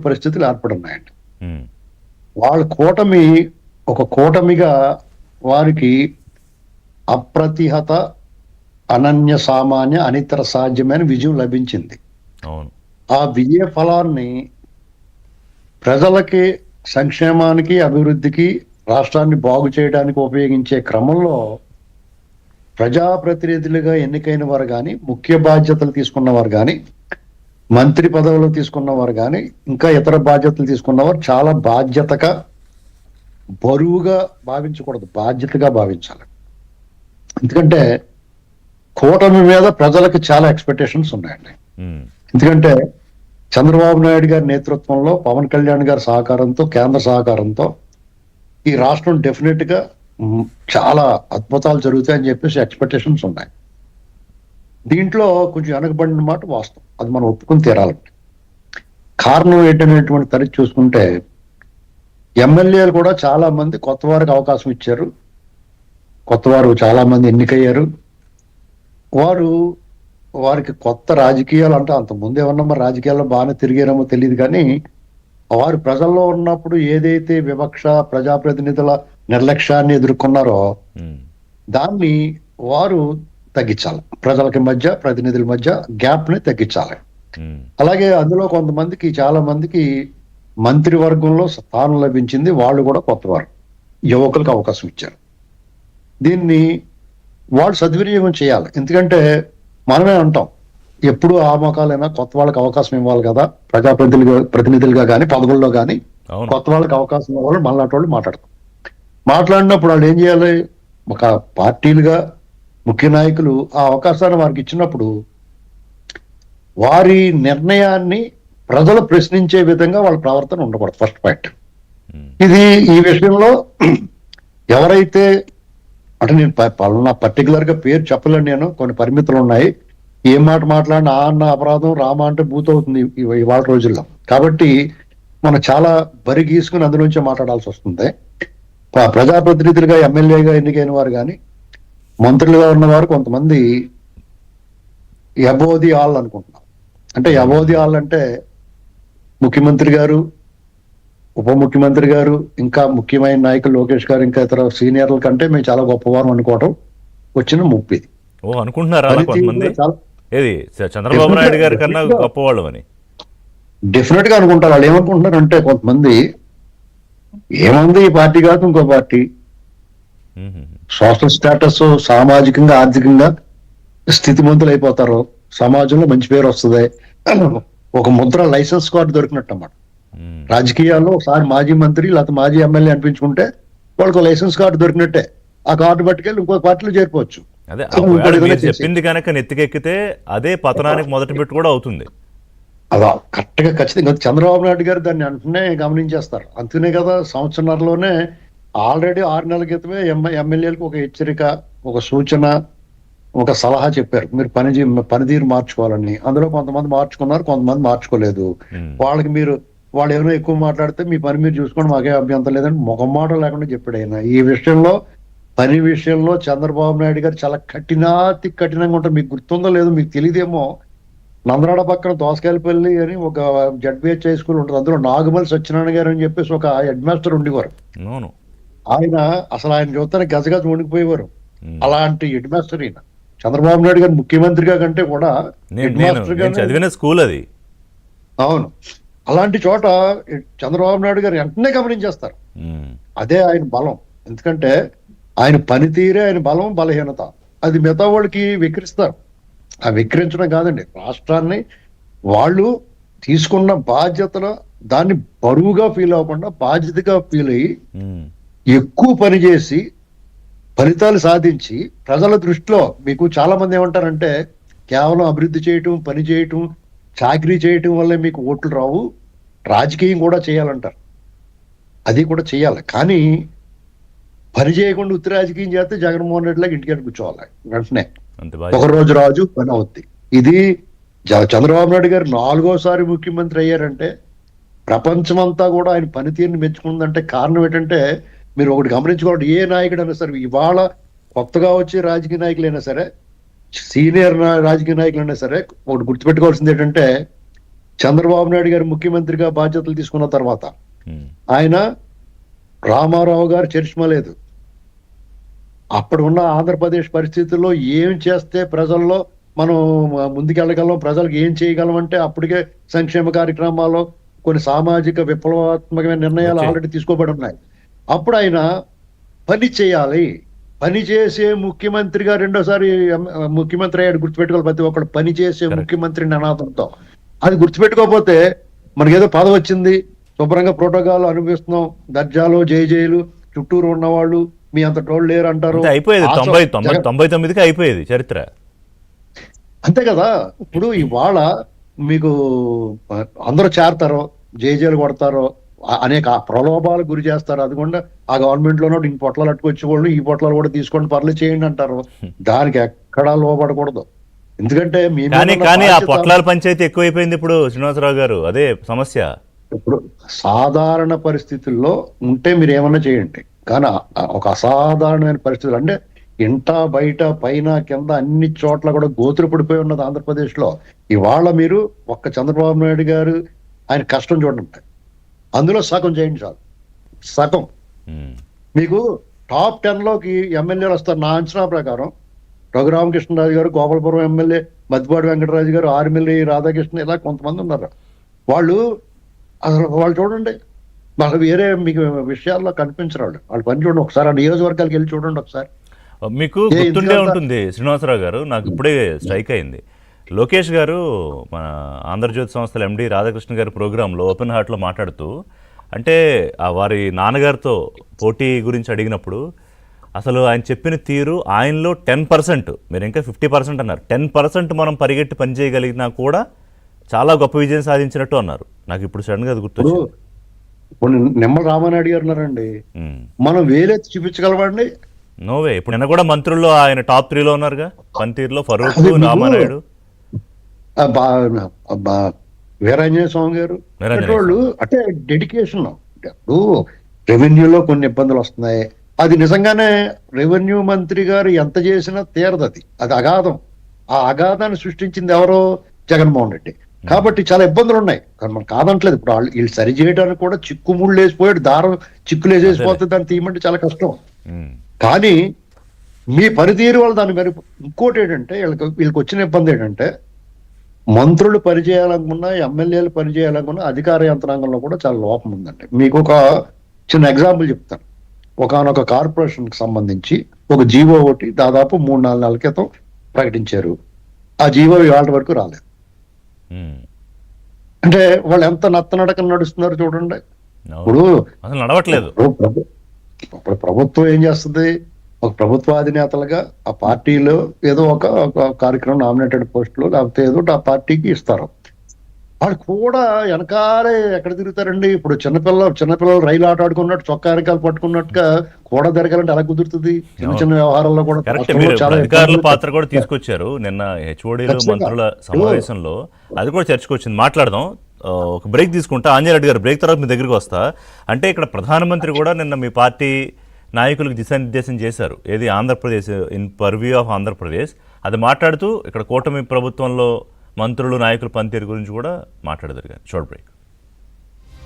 పరిస్థితులు ఏర్పడున్నాయండి. వాళ్ళ కూటమి ఒక కూటమిగా వారికి అప్రతిహత, అనన్య సామాన్య, అనితర సాధ్యమైన విజయం లభించింది. ఆ విజయ ఫలాన్ని ప్రజలకి సంక్షేమానికి, అభివృద్ధికి, రాష్ట్రాన్ని బాగు చేయడానికి ఉపయోగించే క్రమంలో ప్రజాప్రతినిధులుగా ఎన్నికైన వారు కానీ, ముఖ్య బాధ్యతలు తీసుకున్నవారు కానీ, మంత్రి పదవులు తీసుకున్నవారు కానీ, ఇంకా ఇతర బాధ్యతలు తీసుకున్నవారు చాలా బాధ్యతగా, బరువుగా భావించకూడదు, బాధ్యతగా భావించాలి. ఎందుకంటే కూటమి మీద ప్రజలకు చాలా ఎక్స్పెక్టేషన్స్ ఉన్నాయండి. ఎందుకంటే చంద్రబాబు నాయుడు గారి నేతృత్వంలో, పవన్ కళ్యాణ్ గారి సహకారంతో, కేంద్ర సహకారంతో ఈ రాష్ట్రం డెఫినెట్ గా చాలా అద్భుతాలు జరుగుతాయని చెప్పేసి ఎక్స్పెక్టేషన్స్ ఉన్నాయి. దీంట్లో కొంచెం వెనకబడిన మాట వాస్తవం, అది మనం ఒప్పుకుని తీరాలండి. కారణం ఏంటనేటువంటి తరచి చూసుకుంటే ఎమ్మెల్యేలు కూడా చాలా మంది కొత్త వారికి అవకాశం ఇచ్చారు, కొత్త వారు చాలా మంది ఎన్నికయ్యారు. వారికి కొత్త రాజకీయాలు అంటే అంత ముందు ఏమన్నా మరి రాజకీయాల్లో బాగానే తిరిగారేమో తెలియదు, కానీ వారు ప్రజల్లో ఉన్నప్పుడు ఏదైతే వివక్ష, ప్రజాప్రతినిధుల నిర్లక్ష్యాన్ని ఎదుర్కొన్నారో దాన్ని వారు తగ్గించాలి. ప్రజలకి మధ్య, ప్రతినిధుల మధ్య గ్యాప్ ని తగ్గించాలి. అలాగే అందులో కొంతమందికి, చాలా మందికి మంత్రివర్గంలో స్థానం లభించింది, వాళ్ళు కూడా కొత్తవారు, యువకులకు అవకాశం ఇచ్చారు. దీన్ని వాళ్ళు సద్వినియోగం చేయాలి. ఎందుకంటే మనమే అంటాం, ఎప్పుడు ఆ మోకాలైనా కొత్త వాళ్ళకి అవకాశం ఇవ్వాలి కదా, ప్రతినిధులుగా కానీ, పదవుల్లో కానీ కొత్త వాళ్ళకి అవకాశం ఇవ్వాలి. మళ్ళాటి వాళ్ళు మాట్లాడినప్పుడు వాళ్ళు ఏం చేయాలి, ఒక పార్టీలుగా ముఖ్య నాయకులు ఆ అవకాశాన్ని వారికి ఇచ్చినప్పుడు వారి నిర్ణయాన్ని ప్రజలు ప్రశ్నించే విధంగా వాళ్ళ ప్రవర్తన ఉండకూడదు. ఫస్ట్ పాయింట్ ఇది. ఈ విషయంలో ఎవరైతే అంటే నేను పలానా పర్టికులర్ గా పేరు చెప్పలేను, నేను కొన్ని పరిమితులు ఉన్నాయి. ఏ మాట మాట్లాడినా ఆ అన్న అపరాధం, రామ అంటే బూత్ అవుతుంది ఇవాళ రోజుల్లో. కాబట్టి మనం చాలా బరి గీసుకుని అందులోంచే మాట్లాడాల్సి వస్తుంది. ప్రజాప్రతినిధులుగా, ఎమ్మెల్యేగా ఎన్నికైన వారు కానీ, మంత్రులుగా ఉన్నవారు కొంతమంది అబోవ్ ఆల్ అనుకుంటున్నారు. అంటే అబోవ్ ఆల్ అంటే ముఖ్యమంత్రి గారు, ఉప ముఖ్యమంత్రి గారు, ఇంకా ముఖ్యమైన నాయకులు లోకేష్ గారు, ఇంకా ఇతర సీనియర్ల కంటే మేము చాలా గొప్పవారు అనుకోవటం వచ్చిన ముప్పి. అనుకుంటున్నారా చంద్రబాబు నాయుడు గారి కన్నా గొప్పవాళ్ళు అని? డెఫినెట్ గా అనుకుంటారు. వాళ్ళు ఏమనుకుంటున్నారు అంటే కొంతమంది, ఏముంది ఈ పార్టీ కాదు ఇంకో పార్టీ, సోషల్ స్టేటస్, సామాజికంగా, ఆర్థికంగా స్థితిమంతులు అయిపోతారు, సమాజంలో మంచి పేరు వస్తుంది, ఒక ముద్ర, లైసెన్స్ కార్డు దొరికినట్టు అన్నమాట. రాజకీయాల్లో ఒకసారి మాజీ మంత్రి లేకపోతే మాజీ ఎమ్మెల్యే అనిపించుకుంటే వాళ్ళకి లైసెన్స్ కార్డు దొరికినట్టే. ఆ కార్డు పట్టుకెళ్ళి ఇంకో పార్టీలో చేరిపోవచ్చు. అదే చెప్పింది కనుక నెత్తికెక్కితే అదే పతనానికి మొదటి పెట్టు కూడా అవుతుంది. అదా కరెక్ట్గా, ఖచ్చితంగా చంద్రబాబు నాయుడు గారు దాన్ని వెంటనే గమనించేస్తారు. అందుకనే కదా సంవత్సరంలోనే ఆల్రెడీ 6 నెలల క్రితమే ఎమ్మెల్యేలకు ఒక హెచ్చరిక, ఒక సూచన, ఒక సలహా చెప్పారు, మీరు పనితీరు మార్చుకోవాలని. అందులో కొంతమంది మార్చుకున్నారు, కొంతమంది మార్చుకోలేదు. వాళ్ళకి వాళ్ళు ఏమైనా ఎక్కువ మాట్లాడితే మీ పని మీరు చూసుకోండి, మాకే అభ్యంతరం లేదని మొగమాట లేకుండా చెప్పాడు ఆయన. ఈ విషయంలో, పని విషయంలో చంద్రబాబు నాయుడు గారు చాలా కఠినంగా ఉంటారు. మీకు గుర్తుందో లేదో, మీకు తెలియదేమో, నందనాడ పక్కన దోసకాయలపల్లి అని ఒక జడ్బిహెచ్ హై స్కూల్ ఉంటుంది, అందులో నాగమల్లి సత్యనారాయణ గారు అని చెప్పేసి ఒక హెడ్ మాస్టర్ ఉండేవారు. ఆయన చూస్తానే గజగజ వణికిపోయేవారు. అలాంటి హెడ్ మాస్టర్ ఈయన. చంద్రబాబు నాయుడు గారు ముఖ్యమంత్రిగా కంటే కూడా హెడ్ మాస్టర్ గా చదివిన స్కూల్ అది. అవును. అలాంటి చోట చంద్రబాబు నాయుడు గారు వెంటనే గమనించేస్తారు. అదే ఆయన బలం. ఎందుకంటే ఆయన పనితీరే ఆయన బలం, బలహీనత. అది మిగతా వాళ్ళకి వికరిస్తారు. ఆ వికరించడం కాదండి, రాష్ట్రాన్ని వాళ్ళు తీసుకున్న బాధ్యతను దాన్ని బరువుగా ఫీల్ అవ్వకుండా బాధ్యతగా ఫీల్ అయ్యి ఎక్కువ పని చేసి ఫలితాలు సాధించి ప్రజల దృష్టిలో, మీకు చాలా మంది ఏమంటారంటే కేవలం అభివృద్ధి చేయటం, పని చేయటం, చాకరీ చేయటం వల్లే మీకు ఓట్లు రావు, రాజకీయం కూడా చేయాలంటారు. అది కూడా చేయాలి, కానీ పని చేయకుండా ఉత్తి రాజకీయం చేస్తే జగన్మోహన్ రెడ్డి లాగా ఇంటికి కూర్చోవాలి వెంటనే. ఒక రోజు రాజు పని అవుద్ది. ఇది చంద్రబాబు నాయుడు గారు 4వ ముఖ్యమంత్రి అయ్యారంటే ప్రపంచమంతా కూడా ఆయన పనితీరుని మెచ్చుకుందంటే కారణం ఏంటంటే, మీరు ఒకటి గమనించుకోండి, ఏ నాయకుడైనా సరే, ఇవాళ కొత్తగా వచ్చే రాజకీయ నాయకులైనా సరే, సీనియర్ రాజకీయ నాయకులైనా సరే, ఒకటి గుర్తుపెట్టుకోవాల్సింది ఏంటంటే, చంద్రబాబు నాయుడు గారు ముఖ్యమంత్రిగా బాధ్యతలు తీసుకున్న తర్వాత ఉమ్, ఆయన రామారావు గారు చరిష్మా లేదు. అప్పుడు ఉన్న ఆంధ్రప్రదేశ్ పరిస్థితుల్లో ఏం చేస్తే ప్రజల్లో మనం ముందుకెళ్ళగలం, ప్రజలకు ఏం చేయగలం అంటే అప్పటికే సంక్షేమ కార్యక్రమాల్లో కొన్ని సామాజిక విప్లవాత్మకమైన నిర్ణయాలు వచ్చాయి. ఆల్రెడీ తీసుకోబడి ఉన్నాయి. అప్పుడు ఆయన పని చేయాలి, పని చేసే ముఖ్యమంత్రిగా రెండోసారి ముఖ్యమంత్రి అయ్యాడు. గుర్తుపెట్టుకోవాలి, ప్రతి ఒక్కడు పని చేసే Correct. ముఖ్యమంత్రి నినాదంతో. అది గుర్తుపెట్టుకోకపోతే మనకేదో పదవి వచ్చింది, శుభ్రంగా ప్రోటోకాల్ అనుభవిస్తున్నాం, దర్జాలు జైలు చుట్టూరు ఉన్నవాళ్ళు మీ అంత టోళ్ళు లేరు అంటారు. అంతే అయిపోయేది. ఆశ- 99కి అయిపోయేది చరిత్ర. అంతే కదా. ఇప్పుడు ఇవాళ మీకు అందరూ చేరతారో, జైలు కొడతారో, అనేక ప్రలోభాలకు గురి చేస్తారు. అది కూడా ఆ గవర్నమెంట్ లోనో ఇన్ని పొట్లాలు అట్టుకొచ్చి వాళ్ళు ఈ పొట్లాలు కూడా తీసుకోండి పర్లేదు చేయండి అంటారు. దానికి ఎక్కడా లోపడకూడదు. ఎందుకంటే మీ మీద కానీ ఉన్న కానీ ఆ బాధ్యత- పొట్లాల పంచాయతీ ఎక్కువైపోయింది ఇప్పుడు శ్రీనివాసరావు గారు. అదే సమస్య. ఇప్పుడు సాధారణ పరిస్థితుల్లో ఉంటే మీరు ఏమన్నా చేయండి, కానీ ఒక అసాధారణమైన పరిస్థితులు అంటే ఇంట బయట పైన కింద అన్ని చోట్ల కూడా గోతులు పడిపోయి ఉన్నది ఆంధ్రప్రదేశ్ లో. ఇవాళ మీరు ఒక్క చంద్రబాబు నాయుడు గారు ఆయన కష్టం చూడండి, అందులో సగం చేయండి చాలు. సగం ఉమ్, మీకు టాప్ 10 లోకి ఎమ్మెల్యేలు వస్తారు. నా అంచనా ప్రకారం రఘురామకృష్ణరాజు గారు, గోపాలపురం ఎమ్మెల్యే మద్దిపాటి వెంకటరాజు గారు, ఆర్మిల్లి రాధాకృష్ణ, ఇలా కొంతమంది ఉన్నారు. వాళ్ళు అసలు వాళ్ళు చూడండి, వాళ్ళు వేరే మీకు విషయాల్లో కనిపించరు. వాళ్ళు పని చూడండి ఒకసారి, ఆ నియోజకవర్గాలకు వెళ్ళి చూడండి ఒకసారి. మీకు ఏ గుర్తుండే ఎందుకంత- ఉంటుంది శ్రీనివాసరావు గారు, నాకు ఇప్పుడే స్ట్రైక్ అయింది. లోకేష్ గారు మన ఆంధ్రజ్యోతి సంస్థల ఎండి రాధాకృష్ణ గారి ప్రోగ్రాంలో ఓపెన్ హార్ట్లో మాట్లాడుతూ, అంటే ఆ వారి నాన్నగారితో పోటీ గురించి అడిగినప్పుడు అసలు ఆయన చెప్పిన తీరు, ఆయనలో 10%, మీరు ఇంకా 50% అన్నారు, 10% మనం పరిగెట్టి పని చేయగలిగినా కూడా చాలా గొప్ప విజయం సాధించినట్టు అన్నారు. నాకు ఇప్పుడు సడన్గా అది ఇప్పుడు గుర్తొచ్చింది. ఇప్పుడు నిమ్మల రామానాయుడు గారు ఉన్నారండి, ఉమ్. మనం వేలెత్తి చూపించగలమండి. నోవే. ఇప్పుడు నిన్న కూడా మంత్రుల్లో ఆయన టాప్ 3లో ఉన్నారుగా, పనితీరులో ఫరూక్, అది మీకు- రామానాయుడు. వీరాంజనేయ స్వామి గారు వీరాంజనేయ వాళ్ళు అంటే డెడికేషన్. ఇప్పుడు రెవెన్యూలో కొన్ని ఇబ్బందులు వస్తున్నాయి, అది నిజంగానే రెవెన్యూ మంత్రి గారు ఎంత చేసినా తీరదు. అది అగాధం. ఆ అగాధాన్ని సృష్టించింది ఎవరో? జగన్మోహన్ రెడ్డి. కాబట్టి చాలా ఇబ్బందులు ఉన్నాయి, కానీ మనం కాదంటలేదు. ఇప్పుడు వీళ్ళు సరి చేయడానికి కూడా చిక్కుముళ్ళు వేసిపోయాడు, దారం చిక్కులు వేసేసిపోతే దాన్ని తీయమంటే చాలా కష్టం. ఉమ్. కానీ మీ పనితీరు వల్ల దాన్ని మరి ఇంకోటి ఏంటంటే వీళ్ళకి వచ్చిన ఇబ్బంది ఏంటంటే మంత్రులు పనిచేయాలనుకున్నా, ఎమ్మెల్యేలు పనిచేయాలనుకున్నా అధికార యంత్రాంగంలో కూడా చాలా లోపం ఉందండి. మీకు ఒక చిన్న ఎగ్జాంపుల్ చెప్తాను. ఒకనొక కార్పొరేషన్ కి సంబంధించి ఒక జీవో ఒకటి దాదాపు 3-4 నెలల క్రితం ప్రకటించారు. ఆ జీవో ఇవాళ వరకు రాలేదు. ఉమ్. అంటే వాళ్ళు ఎంత నత్తనడకన నడుస్తున్నారు చూడండి. అవును. ఇప్పుడు అసలు నడవట్లేదు. ఇప్పుడు ప్రభుత్వం ఏం చేస్తుంది? ఒక ప్రభుత్వ అధినేతలుగా ఆ పార్టీలో ఏదో ఒక కార్యక్రమం, నామినేటెడ్ పోస్టులు లేకపోతే ఏదో ఆ పార్టీకి ఇస్తారు. వాళ్ళు కూడా వెనకాలే ఎక్కడ తిరుగుతారండి? ఇప్పుడు చిన్నపిల్లలు రైలు ఆట ఆడుకున్నట్టు, చొక్కా వెనకాల పట్టుకున్నట్టుగా కూడా తిరగాలంటే ఎలా కుదురుతుంది? చిన్న చిన్న వ్యవహారాల్లో కూడా కరెక్ట్. రాష్ట్రంలో మీరు చాలా అధికారుల ఇబ్బందులు పాత్ర కూడా తీసుకొచ్చారు నిన్న హెచ్ఓడీలు ఖచ్చితంగా. మంత్రుల సమావేశంలో. అది కూడా చర్చకు వచ్చింది. మాట్లాడదాం. ఒక బ్రేక్ తీసుకుంటా. ఆంజనేయుడు గారు, బ్రేక్ తర్వాత మీ దగ్గరికి వస్తా. అంటే ఇక్కడ ప్రధానమంత్రి కూడా నిన్న మీ పార్టీ నాయకులకు దిశానిర్దేశం చేశారు. ఏది Andhra Pradesh, in purview of Andhra Pradesh. అది మాట్లాడుతూ ఇక్కడ కూటమి ప్రభుత్వంలో మంత్రులు నాయకుల పనితీరు గురించి కూడా మాట్లాడదారు. Short break.